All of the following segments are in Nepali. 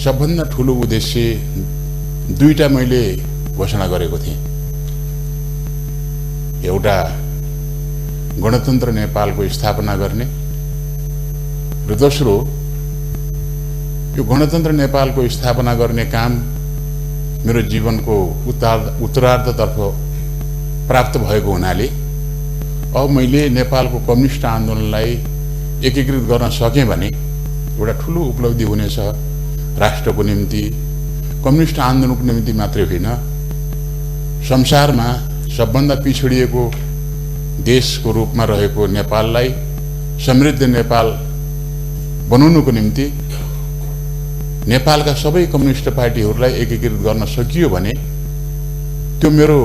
सबभन्दा ठूलो उद्देश्य दुईटा मैले घोषणा गरेको थिएँ। एउटा गणतन्त्र नेपालको स्थापना गर्ने र दोस्रो यो गणतन्त्र नेपालको स्थापना गर्ने काम मेरो जीवनको उत्तरार्धतर्फ प्राप्त भएको हुनाले अब मैले नेपालको कम्युनिस्ट आन्दोलनलाई एकीकृत गर्न सकेँ भने एउटा ठूलो उपलब्धि हुनेछ। राष्ट्रको निम्ति, कम्युनिस्ट आन्दोलनको निम्ति मात्रै होइन, संसारमा सबभन्दा पिछडिएको देशको रूपमा रहेको नेपाललाई समृद्ध नेपाल बनाउनुको निम्ति नेपालका सबै कम्युनिस्ट पार्टीहरूलाई एकीकृत गर्न सकियो भने त्यो मेरो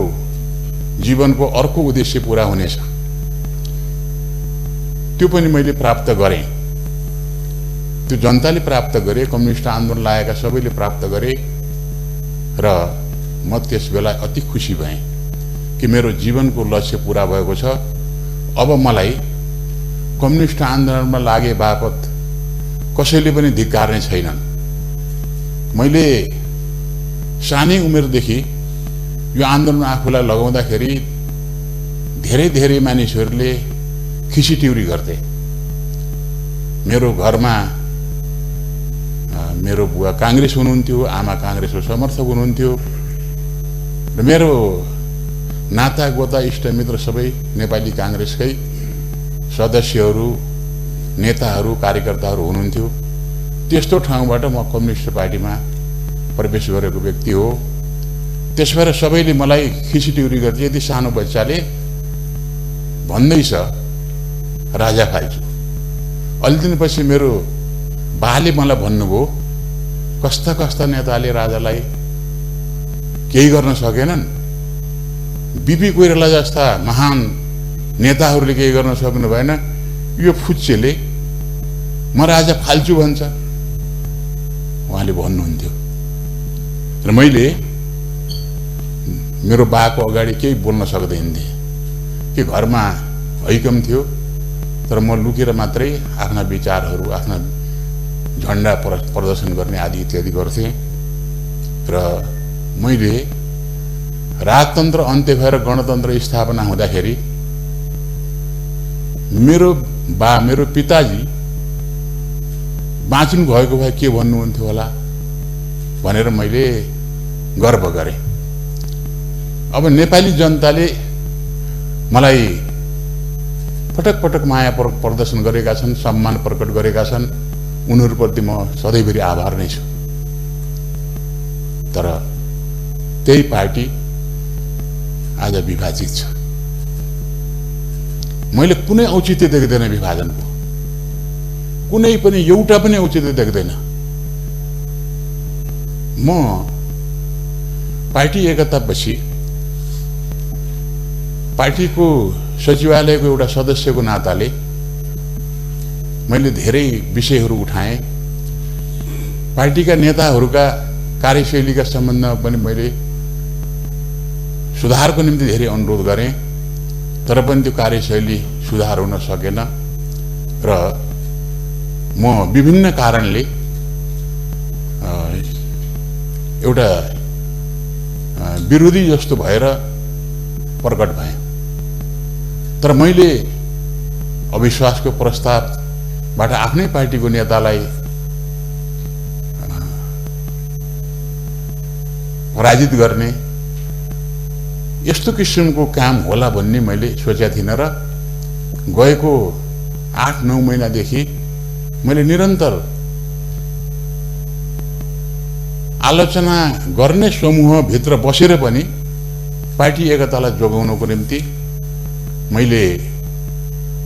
जीवनको अर्को उद्देश्य पूरा हुनेछ। त्यो पनि मैले प्राप्त गरेँ। त्यो जनताले प्राप्त गरे, कम्युनिस्ट आन्दोलन लागेका सबैले प्राप्त गरे र म त्यस बेला अति खुसी भएँ कि मेरो जीवनको लक्ष्य पूरा भएको छ। अब मलाई कम्युनिस्ट आन्दोलनमा लागे बापत कसैले पनि धिक्कार्ने छैनन्। मैले सानै उमेरदेखि यो आन्दोलन आफूलाई लगाउँदाखेरि धेरै मानिसहरूले खिसीटिउरी गर्थे। मेरो घरमा मेरो बुवा कांग्रेस हुनुहुन्थ्यो, आमा कांग्रेसको समर्थक हुनुहुन्थ्यो र मेरो नाता गोता इष्टमित्र सबै नेपाली कांग्रेसकै सदस्यहरू, नेताहरू, कार्यकर्ताहरू हुनुहुन्थ्यो। त्यस्तो ठाउँबाट म कम्युनिस्ट पार्टीमा प्रवेश गरेको व्यक्ति हो। त्यसभएर सबैले मलाई खिसीटिउरी गर्थे, यदि सानो बच्चाले भन्दैछ राजा फाल्छु। अलि दिनपछि मेरो बाले मलाई भन्नुभयो, कस्ता कस्ता नेताले राजालाई केही गर्न सकेनन्, बिपी कोइराला जस्ता महान नेताहरूले केही गर्न सक्नु भएन, यो फुच्चेले म राजा फाल्छु भन्छ, उहाँले भन्नुहुन्थ्यो। र मैले मेरो बाको अगाडि केही बोल्न सक्दैन थिएँ कि घरमा हैकम थियो, तर म लुकेर मात्रै आफ्ना विचारहरू, आफ्ना झण्डा प्रदर्शन गर्ने आदि इत्यादि गर्थेँ। र मैले राजतन्त्र अन्त्य भएर गणतन्त्र स्थापना हुँदाखेरि मेरो पिताजी बाँच्नु भएको भए के भन्नुहुन्थ्यो होला भनेर मैले गर्व गरेँ। अब नेपाली जनताले मलाई पटक पटक माया प्रदर्शन गरेका छन्, सम्मान प्रकट गरेका छन्, उनीहरूप्रति म सधैँभरि आभार नै छु। तर त्यही पार्टी आज विभाजित छ। मैले कुनै औचित्य देख्दैन विभाजनको, कुनै पनि एउटा पनि औचित्य देख्दैन। म पार्टी एकतापछि पार्टीको सचिवालयको एउटा सदस्यको नाताले मैले धेरै विषयहरू उठाएँ। पार्टीका नेताहरूका कार्यशैलीका सम्बन्धमा पनि मैले सुधारको निम्ति धेरै अनुरोध गरेँ, तर पनि त्यो कार्यशैली सुधार हुन सकेन र म विभिन्न कारणले एउटा विरोधी जस्तो भएर प्रकट भएँ। तर मैले अविश्वासको प्रस्तावबाट आफ्नै पार्टीको नेतालाई पराजित गर्ने यस्तो किसिमको काम होला भन्ने मैले सोचेको थिइनँ र गएको 8-9 महिनादेखि मैले निरन्तर आलोचना गर्ने समूहभित्र बसेर पनि पार्टी एकतालाई जोगाउनको निम्ति मैले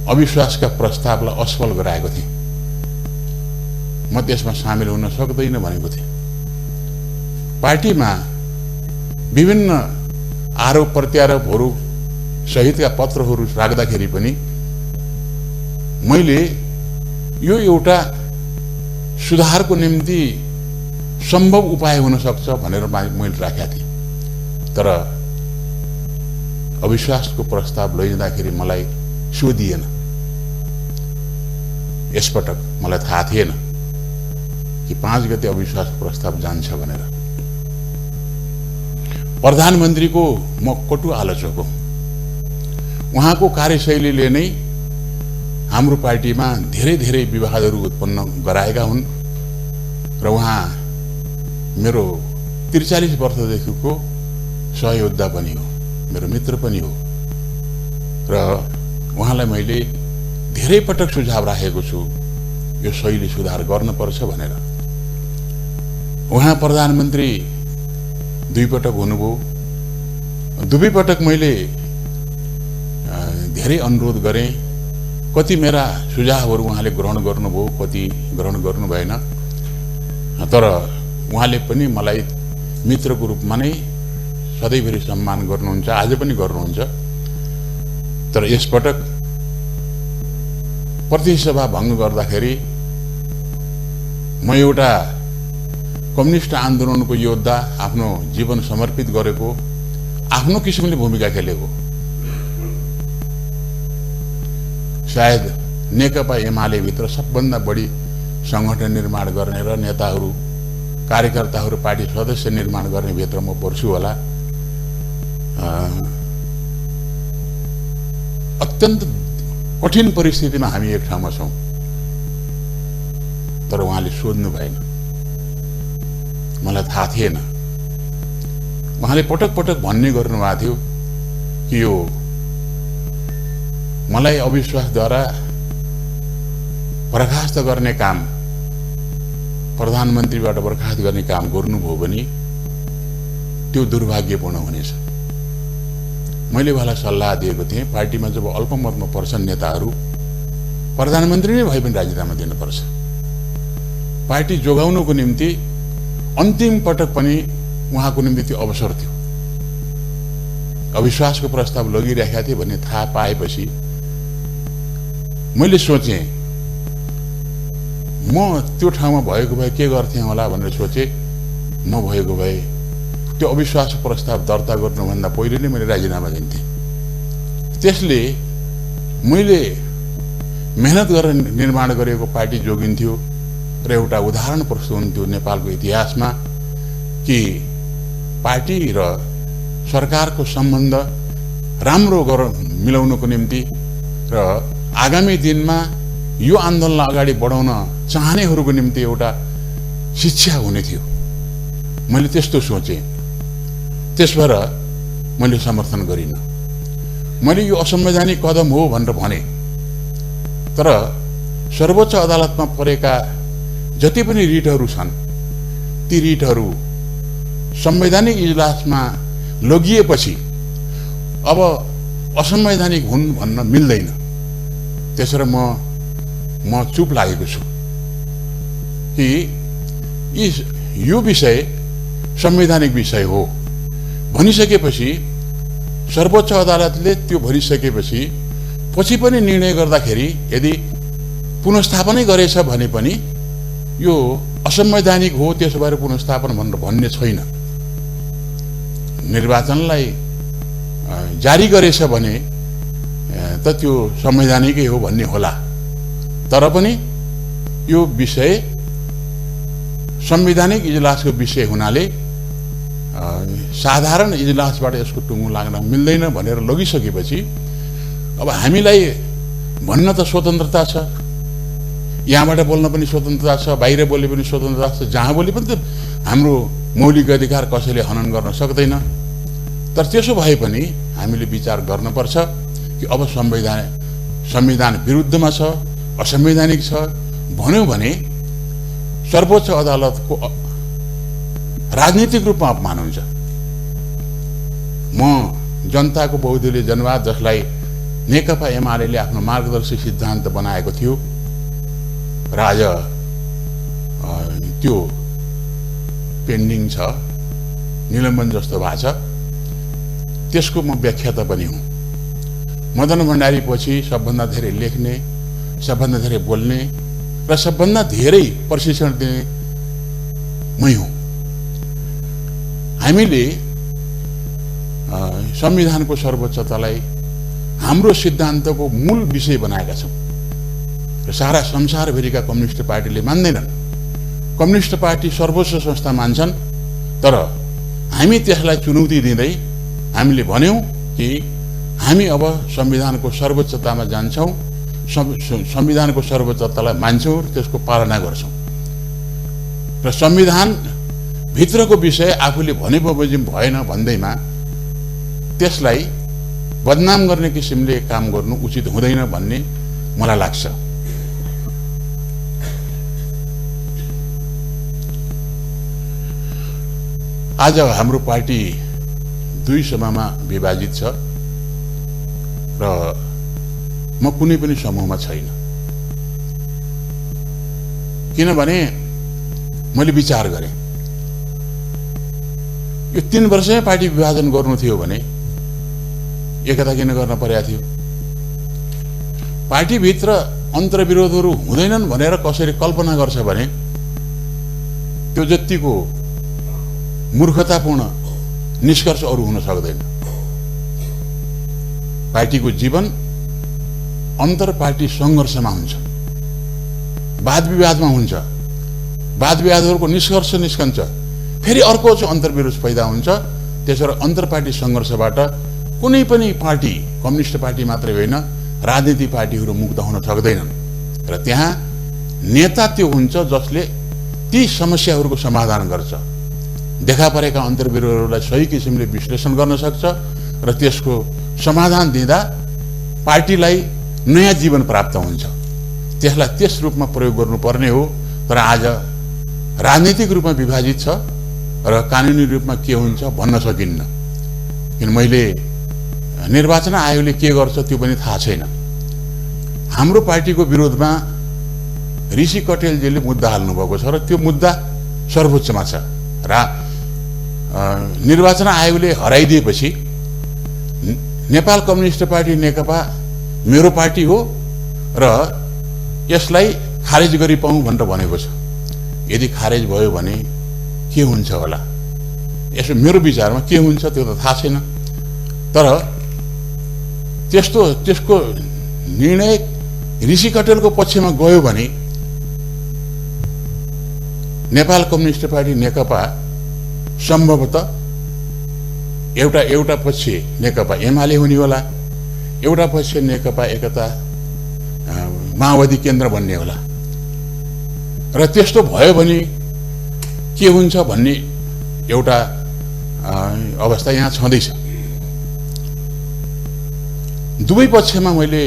अविश्वासका प्रस्तावलाई असफल गराएको थिएँ। म त्यसमा सामेल हुन सक्दैन भनेको थिएँ। पार्टीमा विभिन्न आरोप प्रत्यारोपहरू सहितका पत्रहरू राख्दाखेरि पनि मैले यो एउटा सुधारको निम्ति सम्भव उपाय हुन सक्छ भनेर मैले राखेका थिएँ। तर अविश्वासको प्रस्ताव लैजाँदाखेरि मलाई सोधिएन, यसपटक मलाई थाहा थिएन। कि 5 गते अविश्वास प्रस्ताव जान्छ भनेर। प्रधानमन्त्रीको म कटु आलोचक हो। उहाँको कार्यशैलीले नै हाम्रो पार्टीमा धेरै धेरै विवादहरू उत्पन्न गराएका हुन् र उहाँ मेरो 43 वर्षदेखिको सहयोद्धा पनि हो, मेरो मित्र पनि हो र उहाँलाई मैले धेरै पटक सुझाव राखेको छु यो शैली सुधार गर्नुपर्छ भनेर। उहाँ प्रधानमन्त्री 2 पटक हुनुभयो। 2 पटक मैले धेरै अनुरोध गरेँ। कति मेरा सुझावहरू उहाँले ग्रहण गर्नुभयो, कति ग्रहण गर्नु भएन। तर उहाँले पनि मलाई मित्रको रूपमा नै सधैँभरि सम्मान गर्नुहुन्छ, आज पनि गर्नुहुन्छ। तर यसपटक प्रतिनिधि सभा भङ्ग गर्दाखेरि म एउटा कम्युनिस्ट आन्दोलनको योद्धा, आफ्नो जीवन समर्पित गरेको, आफ्नो किसिमले भूमिका खेलेको, सायद नेकपा एमाले भित्र सबभन्दा बढी संगठन निर्माण गर्ने र नेताहरू, कार्यकर्ताहरू, पार्टी सदस्य निर्माण गर्ने भित्र म पर्छु होला। अत्यन्त कठिन परिस्थितिमा हामी एक ठाउँमा छौँ। तर उहाँले सोध्नु भएन, मलाई थाहा थिएन। उहाँले पटक पटक भन्ने गर्नुभएको थियो कि यो मलाई अविश्वासद्वारा बर्खास्त गर्ने काम, प्रधानमन्त्रीबाट बर्खास्त गर्ने काम गर्नुभयो भने त्यो दुर्भाग्यपूर्ण हुनेछ। मैले उहाँलाई सल्लाह दिएको थिएँ, पार्टीमा जब अल्पमतमा पर्छन् नेताहरू, प्रधानमन्त्री नै भए पनि राजीनामा दिनुपर्छ। पार्टी जोगाउनुको निम्ति अन्तिम पटक पनि उहाँको निम्ति त्यो अवसर थियो। अविश्वासको प्रस्ताव लगिरहेका थिए भन्ने थाहा पाएपछि मैले सोचेँ म त्यो ठाउँमा भएको भए के गर्थेँ होला भनेर सोचेँ। म भएको भए त्यो अविश्वास प्रस्ताव दर्ता गर्नुभन्दा पहिले नै मैले राजीनामा दिन्थेँ। त्यसले मैले मेहनत गरेर निर्माण गरेको पार्टी जोगिन्थ्यो र एउटा उदाहरण प्रस्तुत हुन्थ्यो नेपालको इतिहासमा कि पार्टी र सरकारको सम्बन्ध राम्रो मिलाउनको निम्ति र आगामी दिनमा यो आन्दोलनलाई अगाडि बढाउन चाहनेहरूको निम्ति एउटा शिक्षा हुने थियो। मैले त्यस्तो सोचेँ। त्यस भएर मैले समर्थन गरिनँ। मैले यो असंवैधानिक कदम हो भनेर भने। तर सर्वोच्च अदालतमा परेका जति पनि रिटहरू छन्, ती रिटहरू संवैधानिक इजलासमा लगिएपछि अब असंवैधानिक हुन् भन्न मिल्दैन। त्यसरी म चुप लागेको छु कि यो विषय संवैधानिक विषय हो भनिसकेपछि, सर्वोच्च अदालतले त्यो भनिसकेपछि पछि पनि निर्णय गर्दाखेरि यदि पुनर्स्थापनै गरेछ भने पनि यो असंवैधानिक हो, त्यसो भएर पुनर्स्थापन भनेर भन्ने छैन। निर्वाचनलाई जारी गरेछ भने त त्यो संवैधानिकै हो भन्ने होला। तर पनि यो विषय संवैधानिक इजलासको विषय हुनाले साधारण इजलासबाट यसको टुङ्गो लाग्न मिल्दैन भनेर लगिसकेपछि अब हामीलाई भन्न त स्वतन्त्रता छ, यहाँबाट बोल्न पनि स्वतन्त्रता छ, बाहिर बोल्ने पनि स्वतन्त्रता छ, जहाँ बोले पनि त हाम्रो मौलिक अधिकार कसैले हनन गर्न सक्दैन। तर त्यसो भए पनि हामीले विचार गर्नुपर्छ कि अब संविधान विरुद्धमा छ, असंवैधानिक छ भन्यो भने सर्वोच्च अदालतको राजनीतिक रूपमा अपमान हुन्छ। म जनताको बहुदलीय जनवाद, जसलाई नेकपा एमाले आफ्नो मार्गदर्शी सिद्धान्त बनाएको थियो र आज त्यो पेन्डिङ छ, निलम्बन जस्तो भएको छ, त्यसको म व्याख्याता पनि हुँ। मदन भण्डारी पछि सबभन्दा धेरै लेख्ने, सबभन्दा धेरै बोल्ने र सबभन्दा धेरै प्रशिक्षण दिने मै हुँ। हामीले संविधानको सर्वोच्चतालाई हाम्रो सिद्धान्तको मूल विषय बनाएका छौँ र सारा संसारभरिका कम्युनिस्ट पार्टीले मान्दैनन्। कम्युनिस्ट पार्टी सर्वोच्च संस्था मान्छन्, तर हामी त्यसलाई चुनौती दिँदै हामीले भन्यौं कि हामी अब संविधानको सर्वोच्चतामा जान्छौं, संविधानको सर्वोच्चतालाई मान्छौं र त्यसको पालना गर्छौं र संविधान भित्रको विषय आफूले भने बमोजिम भएन भन्दैमा त्यसलाई बदनाम गर्ने किसिमले काम गर्नु उचित हुँदैन भन्ने मलाई लाग्छ। आज हाम्रो पार्टी दुई सभामा विभाजित छ र म कुनै पनि समूहमा छैन, किनभने मैले विचार गरेँ यो 3 वर्षमै पार्टी विभाजन गर्नु थियो भने एकता किन गर्न पर्या थियो। पार्टीभित्र अन्तर्विरोधहरू हुँदैनन् भनेर कसरी कल्पना गर्छ भने त्यो जतिको मूर्खतापूर्ण निष्कर्ष अरू हुन सक्दैन। पार्टीको जीवन अन्तर पार्टी संघर्षमा हुन्छ, वाद विवादमा हुन्छ, वाद विवादहरूको निष्कर्ष निस्कन्छ, फेरि अर्को चाहिँ अन्तर्विरोध पैदा हुन्छ। त्यसरी अन्तर पार्टी संघर्षबाट कुनै पनि पार्टी, कम्युनिस्ट पार्टी मात्रै होइन राजनीतिक पार्टीहरू मुक्त हुन सक्दैनन् र त्यहाँ नेता त्यो हुन्छ जसले ती समस्याहरूको समाधान गर्छ, देखा परेका अन्तर्विरोधहरूलाई सही किसिमले विश्लेषण गर्न सक्छ र त्यसको समाधान दिँदा पार्टीलाई नयाँ जीवन प्राप्त हुन्छ। त्यसलाई त्यस रूपमा प्रयोग गर्नुपर्ने हो। तर आज राजनीतिक रूपमा विभाजित छ र कानुनी रूपमा के हुन्छ भन्न सकिन्न, किन मैले निर्वाचन आयोगले के गर्छ त्यो पनि थाहा छैन। हाम्रो पार्टीको विरोधमा ऋषि कटेलजीले मुद्दा हाल्नुभएको छ र त्यो मुद्दा सर्वोच्चमा छ र निर्वाचन आयोगले हराइदिएपछि नेपाल कम्युनिस्ट पार्टी नेकपा मेरो पार्टी हो र यसलाई खारेज गरी पाऊँ भनेर भनेको छ। यदि खारेज भयो भने के हुन्छ होला, यसो मेरो विचारमा के हुन्छ त्यो त थाहा छैन। तर त्यसको निर्णय ऋषि कटेलको पक्षमा गयो भने नेपाल कम्युनिस्ट पार्टी नेकपा सम्भवतः एउटा पक्ष नेकपा एमाले हुने होला, एउटा पक्ष नेकपा एकता माओवादी केन्द्र भन्ने होला र त्यस्तो भयो भने के हुन्छ भन्ने एउटा अवस्था यहाँ छँदैछ। दुवै पक्षमा मैले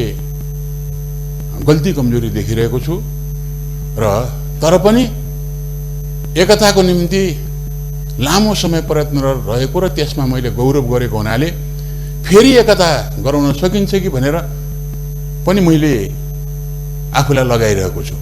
गल्ती कमजोरी देखिरहेको छु र तर पनि एकताको निम्ति लामो समय प्रयत्न रहेको र त्यसमा मैले गौरव गरेको हुनाले फेरि एकता गराउन सकिन्छ कि भनेर पनि मैले आफूलाई लगाइरहेको छु।